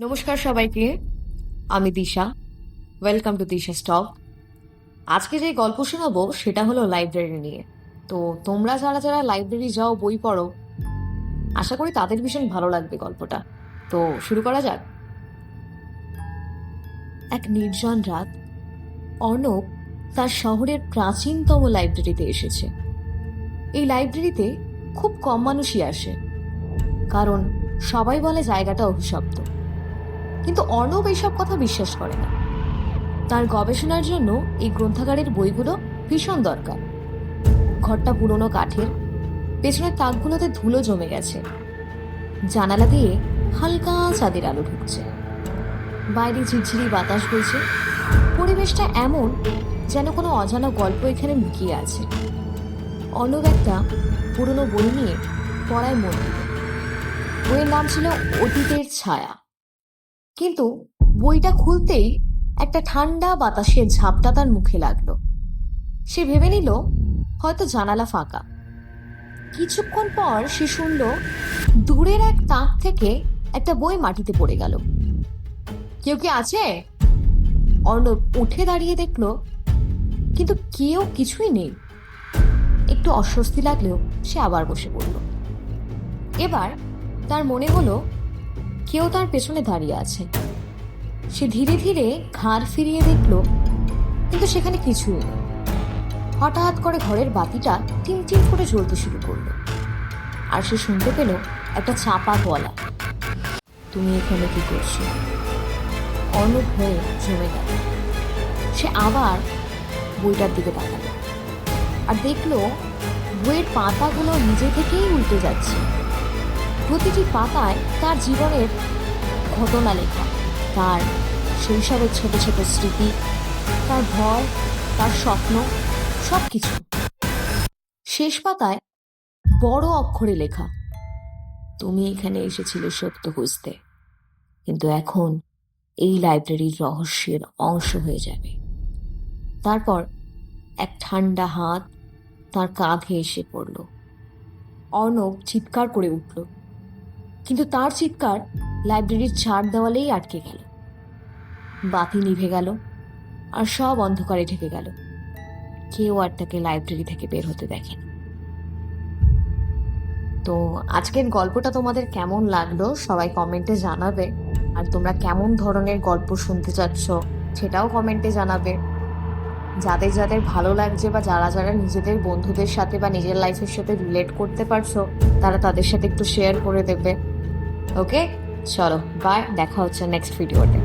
নমস্কার সবাইকে, আমি Disha. Welcome to Disha stock. আজকে যে গল্প শোনাবো সেটা হলো লাইব্রেরি নিয়ে। তো তোমরা যারা যারা লাইব্রেরি যাও, বই পড়ো, আশা করি তাদের ভীষণ ভালো লাগবে গল্পটা। তো শুরু করা যাক। এক নির্জন রাত অর্ণব তার শহরের প্রাচীনতম লাইব্রেরিতে এসেছে। এই লাইব্রেরিতে খুব কম মানুষই আসে, কারণ সবাই বলে জায়গাটা অভিশপ্ত। কিন্তু অর্ণব এইসব কথা বিশ্বাস করে না। তার গবেষণার জন্য এই গ্রন্থাগারের বইগুলো ভীষণ দরকার। ঘরটা পুরনো কাঠের, পেছনের তাকগুলোতে ধুলো জমে গেছে। জানালা দিয়ে হালকা চাঁদের আলো ঢুকছে, বাইরে ঝিরঝিরি বাতাস বইছে। পরিবেশটা এমন যেন কোনো অজানা গল্প এখানে লুকিয়ে আছে। অর্ণব একটা পুরনো বই নিয়ে পড়ায় মন দিল। বইয়ের নাম ছিল অতীতের ছায়া। কিন্তু বইটা খুলতেই একটা ঠান্ডা বাতাসের ঝাপটা তার মুখে লাগলো। সে ভেবে নিল হয়তো জানালা ফাঁকা। কিছুক্ষণ পর সে শুনল দূরের এক তাক থেকে একটা বই মাটিতে পড়ে গেল। কেউ কি আছে? অর্ণব উঠে দাঁড়িয়ে দেখলো, কিন্তু কেউ কিছুই নেই। একটু অস্বস্তি লাগলেও সে আবার বসে পড়ল। এবার তার মনে হলো কেউ তার পেছনে দাঁড়িয়ে আছে। সে ধীরে ধীরে ঘাড় ফিরিয়ে দেখলো, কিন্তু সেখানে কিছুই নেই। হঠাৎ করে ঘরের বাতিটা টিমটিম করে জ্বলতে শুরু করলো, আর সে শুনতে পেল একটা চাপা গলা, তুমি এখানে কি করছো? অর্ণব হয়ে জমে গেল। সে আবার বইটার দিকে তাকালো আর দেখলো বইয়ের পাতাগুলো নিজে থেকেই উল্টে যাচ্ছে। প্রতিটি পাতায় তার জীবনের ঘটনা লেখা, তার শৈশবের ছোট ছোট স্মৃতি, তার ভয়, তার স্বপ্ন, সবকিছু। শেষ পাতায় বড় অক্ষরে লেখা, তুমি এখানে এসেছিলে সত্য খুঁজতে, কিন্তু এখন এই লাইব্রেরির রহস্যের অংশ হয়ে যাবে। তারপর এক ঠান্ডা হাত তার কাঁধে এসে পড়ল। অর্ণব চিৎকার করে উঠল, কিন্তু তার চিৎকার লাইব্রেরির চার দেওয়ালেই আটকে গেল। বাতি নিভে গেল আর সব অন্ধকারে ঢেকে গেল। কেউ আর তাকে লাইব্রেরি থেকে বের হতে দেখেনি। তো আজকের গল্পটা তোমাদের কেমন লাগলো সবাই কমেন্টে জানাবে। আর তোমরা কেমন ধরনের গল্প শুনতে চাচ্ছ সেটাও কমেন্টে জানাবে। যাদের যাদের ভালো লাগছে বা যারা যারা নিজেদের বন্ধুদের সাথে বা নিজের লাইফের সাথে রিলেট করতে পারছো, তারা তাদের সাথে একটু শেয়ার করে দেবে। ওকে, চলো বাই, দেখা হচ্ছে নেক্সট ভিডিওতে।